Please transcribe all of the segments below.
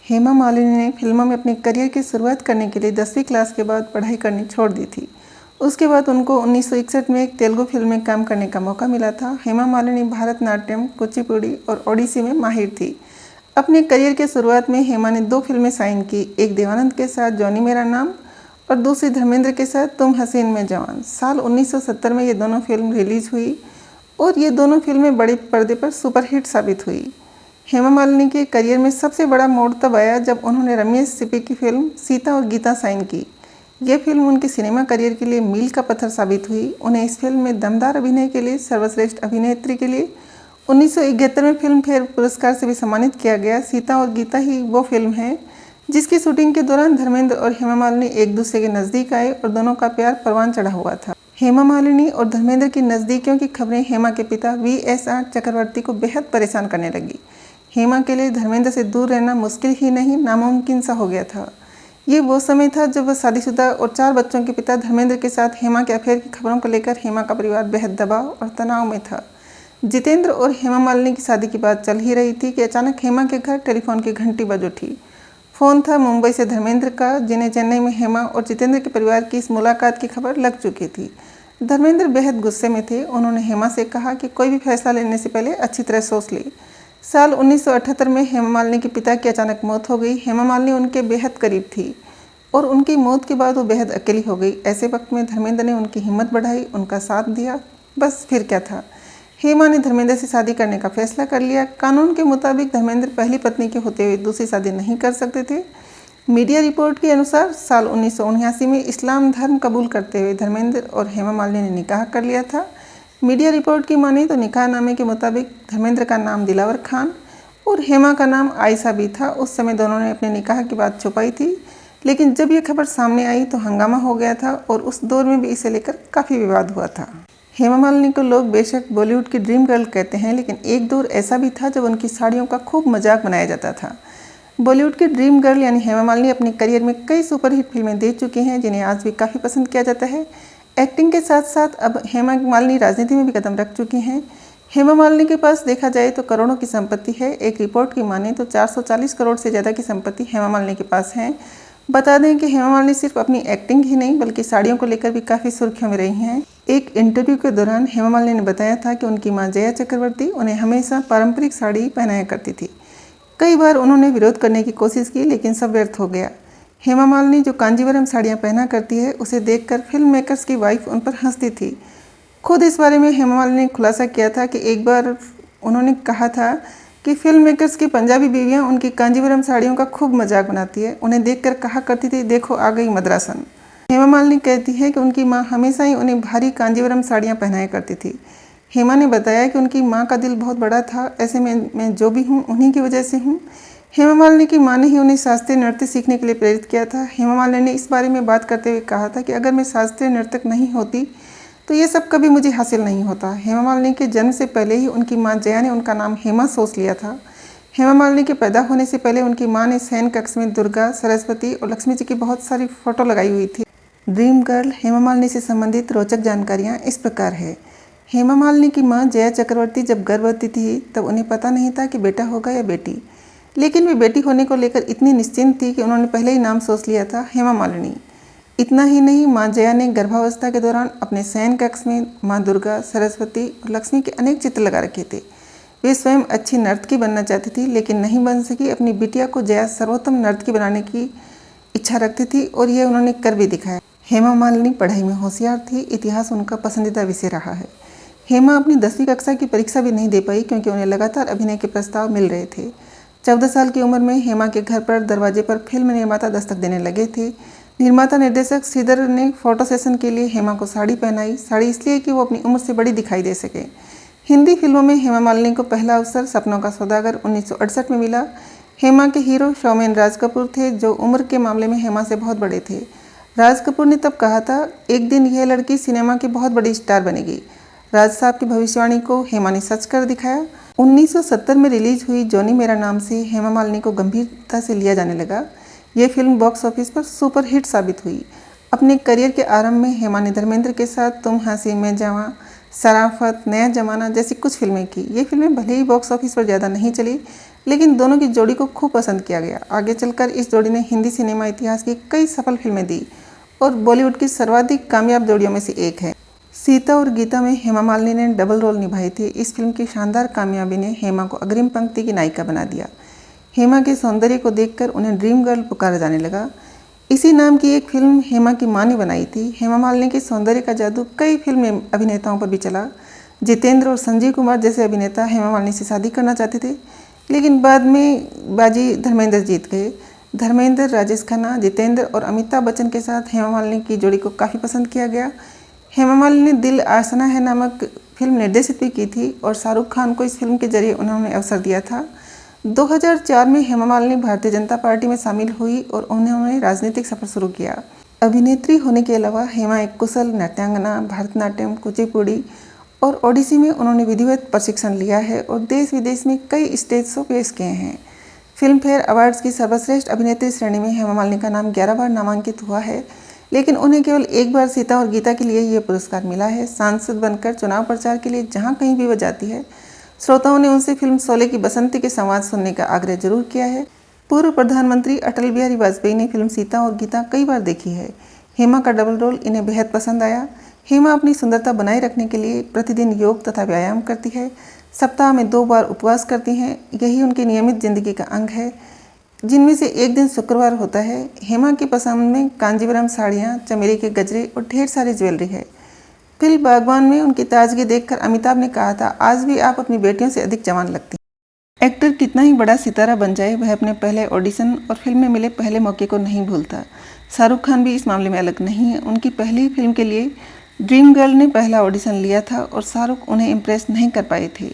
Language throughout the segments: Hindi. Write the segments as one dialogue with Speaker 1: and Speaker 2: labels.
Speaker 1: हेमा मालिनी ने फिल्मों में अपने करियर की शुरुआत करने के लिए 10वीं क्लास के बाद पढ़ाई करनी छोड़ दी थी। उसके बाद उनको 1961 में एक तेलुगु फिल्म में काम करने का मौका मिला था। हेमा मालिनी भरतनाट्यम, कुचिपुड़ी और ओडिसी में माहिर थी। अपने करियर के शुरुआत में हेमा ने 2 फिल्में साइन की, एक देवानंद के साथ जॉनी मेरा नाम और दूसरी धर्मेंद्र के साथ तुम हसीन में जवान। साल 1970 में ये दोनों फिल्म रिलीज हुई और ये दोनों फिल्में बड़े पर्दे पर सुपरहिट साबित हुई। हेमा मालिनी के करियर में सबसे बड़ा मोड़ तब आया जब उन्होंने रमेश सिप्पी की फिल्म सीता और गीता साइन की। यह फिल्म उनके सिनेमा करियर के लिए मील का पत्थर साबित हुई। उन्हें इस फिल्म में दमदार अभिनय के लिए सर्वश्रेष्ठ अभिनेत्री के लिए 1971 में फिल्म फेयर पुरस्कार से भी सम्मानित किया गया। सीता और गीता ही वो फिल्म है जिसकी शूटिंग के दौरान धर्मेंद्र और हेमा मालिनी एक दूसरे के नज़दीक आए और दोनों का प्यार परवान चढ़ा हुआ था। हेमा मालिनी और धर्मेंद्र की नज़दीकियों की खबरें हेमा के पिता VSR चक्रवर्ती को बेहद परेशान करने लगी। हेमा के लिए धर्मेंद्र से दूर रहना मुश्किल ही नहीं, नामुमकिन सा हो गया था। ये वो समय था जब वह शादीशुदा और 4 बच्चों के पिता धर्मेंद्र के साथ हेमा के अफेयर की खबरों को लेकर हेमा का परिवार बेहद दबाव और तनाव में था। जितेंद्र और हेमा मालिनी की शादी की बात चल ही रही थी कि अचानक हेमा के घर टेलीफोन की घंटी बज उठी। फ़ोन था मुंबई से धर्मेंद्र का, जिन्हें चेन्नई में हेमा और जितेंद्र के परिवार की इस मुलाकात की खबर लग चुकी थी। धर्मेंद्र बेहद गुस्से में थे। उन्होंने हेमा से कहा कि कोई भी फैसला लेने से पहले अच्छी तरह सोच ले। साल 1978 में हेमा मालिनी के पिता की अचानक मौत हो गई। हेमा मालिनी उनके बेहद करीब थी और उनकी मौत के बाद वो बेहद अकेली हो गई। ऐसे वक्त में धर्मेंद्र ने उनकी हिम्मत बढ़ाई, उनका साथ दिया। बस फिर क्या था, हेमा ने धर्मेंद्र से शादी करने का फैसला कर लिया। कानून के मुताबिक धर्मेंद्र पहली पत्नी के होते हुए दूसरी शादी नहीं कर सकते थे। मीडिया रिपोर्ट के अनुसार साल 1979 में इस्लाम धर्म कबूल करते हुए धर्मेंद्र और हेमा मालिनी ने निकाह कर लिया था। मीडिया रिपोर्ट की माने तो निकाहनामे के मुताबिक धर्मेंद्र का नाम दिलावर खान और हेमा का नाम आयशा भी था। उस समय दोनों ने अपने निकाह की बात छुपाई थी, लेकिन जब ये खबर सामने आई तो हंगामा हो गया था और उस दौर में भी इसे लेकर काफ़ी विवाद हुआ था। हेमा मालिनी को लोग बेशक बॉलीवुड की ड्रीम गर्ल कहते हैं, लेकिन एक दौर ऐसा भी था जब उनकी साड़ियों का खूब मजाक बनाया जाता था। बॉलीवुड की ड्रीम गर्ल यानी हेमा मालिनी अपने करियर में कई सुपरहिट फिल्में दे चुकी हैं, जिन्हें आज भी काफ़ी पसंद किया जाता है। एक्टिंग के साथ साथ अब हेमा मालिनी राजनीति में भी कदम रख चुकी हैं। हेमा मालिनी के पास देखा जाए तो करोड़ों की संपत्ति है। एक रिपोर्ट की माने तो 440 करोड़ से ज़्यादा की संपत्ति हेमा मालिनी के पास है। बता दें कि हेमा मालिनी सिर्फ अपनी एक्टिंग ही नहीं बल्कि साड़ियों को लेकर भी काफ़ी सुर्खियों में रही हैं। एक इंटरव्यू के दौरान हेमा मालिनी ने बताया था कि उनकी मां जया चक्रवर्ती उन्हें हमेशा पारंपरिक साड़ी पहनाया करती थी। कई बार उन्होंने विरोध करने की कोशिश की, लेकिन सब व्यर्थ हो गया। हेमा मालिनी जो कांजीवरम साड़ियाँ पहना करती है, उसे देखकर फिल्म मेकर्स की वाइफ उन पर हंसती थी। खुद इस बारे में हेमा मालिनी ने खुलासा किया था कि एक बार उन्होंने कहा था कि फिल्म मेकर्स की पंजाबी बीवियां उनकी कांजीवरम साड़ियों का खूब मजाक बनाती है। उन्हें देखकर कहा करती थी, देखो आ गई मद्रासन। हेमा मालिनी कहती है कि उनकी माँ हमेशा ही उन्हें भारी कांजीवरम साड़ियाँ पहनाया करती थी। हेमा ने बताया कि उनकी माँ का दिल बहुत बड़ा था, ऐसे में मैं जो भी हूँ उन्हीं की वजह से हूँ। हेमा मालिनी की माँ ने ही उन्हें शास्त्रीय नृत्य सीखने के लिए प्रेरित किया था। हेमा मालिनी ने इस बारे में बात करते हुए कहा था कि अगर मैं शास्त्रीय नर्तक नहीं होती तो ये सब कभी मुझे हासिल नहीं होता। हेमा मालिनी के जन्म से पहले ही उनकी माँ जया ने उनका नाम हेमा सोच लिया था। हेमा मालिनी के पैदा होने से पहले उनकी माँ ने शयन कक्ष में दुर्गा, सरस्वती और लक्ष्मी जी की बहुत सारी फोटो लगाई हुई थी। ड्रीम गर्ल हेमा मालिनी से संबंधित रोचक जानकारियाँ इस प्रकार है। हेमा मालिनी की माँ जया चक्रवर्ती जब गर्भवती थी तब उन्हें पता नहीं था कि बेटा होगा या बेटी, लेकिन वे बेटी होने को लेकर इतनी निश्चिंत थी कि उन्होंने पहले ही नाम सोच लिया था, हेमा मालिनी। इतना ही नहीं, माँ जया ने गर्भावस्था के दौरान अपने शयन कक्ष में माँ दुर्गा, सरस्वती और लक्ष्मी के अनेक चित्र लगा रखे थे। वे स्वयं अच्छी नर्तकी बनना चाहती थी, लेकिन नहीं बन सकी। अपनी बिटिया को जया सर्वोत्तम नर्तकी बनाने की इच्छा रखती थी और यह उन्होंने कर भी दिखाया। हेमा मालिनी पढ़ाई में होशियार थी। इतिहास उनका पसंदीदा विषय रहा है। हेमा अपनी 10वीं कक्षा की परीक्षा भी नहीं दे पाई क्योंकि उन्हें लगातार अभिनय के प्रस्ताव मिल रहे थे। 14 साल की उम्र में हेमा के घर पर दरवाजे पर फिल्म निर्माता दस्तक देने लगे थे। निर्माता निर्देशक श्रीधर ने फोटो सेशन के लिए हेमा को साड़ी पहनाई। साड़ी इसलिए कि वो अपनी उम्र से बड़ी दिखाई दे सके। हिंदी फिल्मों में हेमा मालिनी को पहला अवसर सपनों का सौदागर 1968 में मिला। हेमा के हीरो शौमेन राज कपूर थे, जो उम्र के मामले में हेमा से बहुत बड़े थे। राज कपूर ने तब कहा था, एक दिन यह लड़की सिनेमा की बहुत बड़ी स्टार बनेगी। राज साहब की भविष्यवाणी को हेमा ने सच कर दिखाया। 1970 में रिलीज हुई जॉनी मेरा नाम से हेमा मालिनी को गंभीरता से लिया जाने लगा। ये फिल्म बॉक्स ऑफिस पर सुपरहिट साबित हुई। अपने करियर के आरंभ में हेमा ने धर्मेंद्र के साथ तुम हसीन में जवां, शराफत, नया ज़माना जैसी कुछ फिल्में की। ये फिल्में भले ही बॉक्स ऑफिस पर ज़्यादा नहीं चली, लेकिन दोनों की जोड़ी को खूब पसंद किया गया। आगे चलकर इस जोड़ी ने हिंदी सिनेमा इतिहास की कई सफल फिल्में दी और बॉलीवुड की सर्वाधिक कामयाब जोड़ियों में से एक है। सीता और गीता में हेमा मालिनी ने डबल रोल निभाई थी। इस फिल्म की शानदार कामयाबी ने हेमा को अग्रिम पंक्ति की नायिका बना दिया। हेमा के सौंदर्य को देखकर उन्हें ड्रीम गर्ल पुकारा जाने लगा। इसी नाम की एक फिल्म हेमा की मां ने बनाई थी। हेमा मालिनी के सौंदर्य का जादू कई फिल्म अभिनेताओं पर भी चला। जितेंद्र और संजीव कुमार जैसे अभिनेता हेमा मालिनी से शादी करना चाहते थे, लेकिन बाद में बाजी धर्मेंद्र जीत गए। धर्मेंद्र, राजेश खन्ना, जितेंद्र और अमिताभ बच्चन के साथ हेमा मालिनी की जोड़ी को काफ़ी पसंद किया गया। हेमा मालिनी ने दिल आशना है नामक फिल्म निर्देशित भी की थी और शाहरुख खान को इस फिल्म के जरिए उन्होंने अवसर दिया था। 2004 में हेमा मालिनी भारतीय जनता पार्टी में शामिल हुई और उन्होंने राजनीतिक सफर शुरू किया। अभिनेत्री होने के अलावा हेमा एक कुशल नृत्यांगना, भरतनाट्यम, कुचिपुड़ी और ओडिसी में उन्होंने विधिवत प्रशिक्षण लिया है और देश विदेश में कई स्टेज शो पेश किए हैं। फिल्म फेयर अवार्ड्स की सर्वश्रेष्ठ अभिनेत्री श्रेणी में हेमा मालिनी का नाम 11 बार नामांकित हुआ है, लेकिन उन्हें केवल एक बार सीता और गीता के लिए यह पुरस्कार मिला है। सांसद बनकर चुनाव प्रचार के लिए जहां कहीं भी वह जाती है, श्रोताओं ने उनसे फिल्म शोले की बसंती के संवाद सुनने का आग्रह जरूर किया है। पूर्व प्रधानमंत्री अटल बिहारी वाजपेयी ने फिल्म सीता और गीता कई बार देखी है। हेमा का डबल रोल इन्हें बेहद पसंद आया। हेमा अपनी सुंदरता बनाए रखने के लिए प्रतिदिन योग तथा व्यायाम करती है। सप्ताह में 2 बार उपवास करती हैं। यही उनकी नियमित जिंदगी का अंग है, जिनमें से एक दिन शुक्रवार होता है। हेमा की पसंद में कांजीवरम साड़ियाँ, चमेली के गजरे और ढेर सारी ज्वेलरी है। फिल्म बागवान में उनकी ताजगी देखकर अमिताभ ने कहा था, आज भी आप अपनी बेटियों से अधिक जवान लगती हैं। एक्टर कितना ही बड़ा सितारा बन जाए, वह अपने पहले ऑडिशन और फिल्म में मिले पहले मौके को नहीं भूलता। शाहरुख खान भी इस मामले में अलग नहीं है। उनकी पहली फिल्म के लिए ड्रीम गर्ल ने पहला ऑडिशन लिया था और शाहरुख उन्हें इम्प्रेस नहीं कर पाए थे।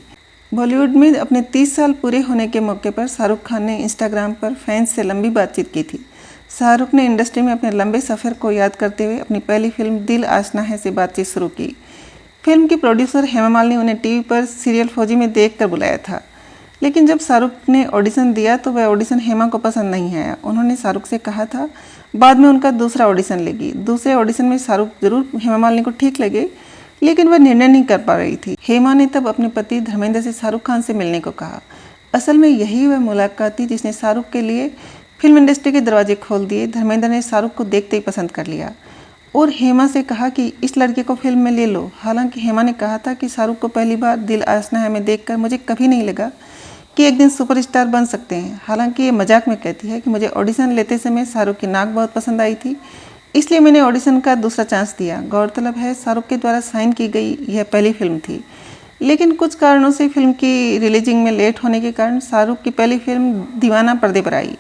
Speaker 1: बॉलीवुड में अपने 30 साल पूरे होने के मौके पर शाहरुख खान ने इंस्टाग्राम पर फैंस से लंबी बातचीत की थी। शाहरुख ने इंडस्ट्री में अपने लंबे सफ़र को याद करते हुए अपनी पहली फिल्म दिल आशना है से बातचीत शुरू की। फिल्म की प्रोड्यूसर हेमा मालिनी उन्हें टीवी पर सीरियल फौजी में देखकर बुलाया था, लेकिन जब शाहरुख ने ऑडिशन दिया तो वह ऑडिशन हेमा को पसंद नहीं आया। उन्होंने शाहरुख से कहा था बाद में उनका दूसरा ऑडिशन लेगी। दूसरे ऑडिशन में शाहरुख जरूर हेमा मालिनी को ठीक लगे, लेकिन वह निर्णय नहीं कर पा रही थी। हेमा ने तब अपने पति धर्मेंद्र से शाहरुख खान से मिलने को कहा। असल में यही वह मुलाकात थी जिसने शाहरुख के लिए फिल्म इंडस्ट्री के दरवाजे खोल दिए। धर्मेंद्र ने शाहरुख को देखते ही पसंद कर लिया और हेमा से कहा कि इस लड़के को फिल्म में ले लो। हालांकि हेमा ने कहा था कि शाहरुख को पहली बार दिल आशना है में देखकर मुझे कभी नहीं लगा कि एक दिन सुपरस्टार बन सकते हैं। हालांकि ये मजाक में कहती है कि मुझे ऑडिशन लेते समय शाहरुख की नाक बहुत पसंद आई थी, इसलिए मैंने ऑडिशन का दूसरा चांस दिया। गौरतलब है शाहरुख के द्वारा साइन की गई यह पहली फिल्म थी, लेकिन कुछ कारणों से फिल्म की रिलीजिंग में लेट होने के कारण शाहरुख की पहली फिल्म दीवाना पर्दे पर आई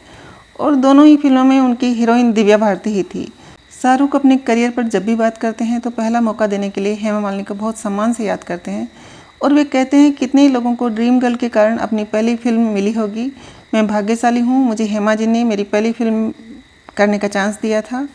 Speaker 1: और दोनों ही फिल्मों में उनकी हीरोइन दिव्या भारती ही थी। शाहरुख अपने करियर पर जब भी बात करते हैं तो पहला मौका देने के लिए हेमा मालिनी को बहुत सम्मान से याद करते हैं और वे कहते हैं कितने ही लोगों को ड्रीम गर्ल के कारण अपनी पहली फिल्म मिली होगी। मैं भाग्यशाली हूँ, मुझे हेमा जी ने मेरी पहली फिल्म करने का चांस दिया था।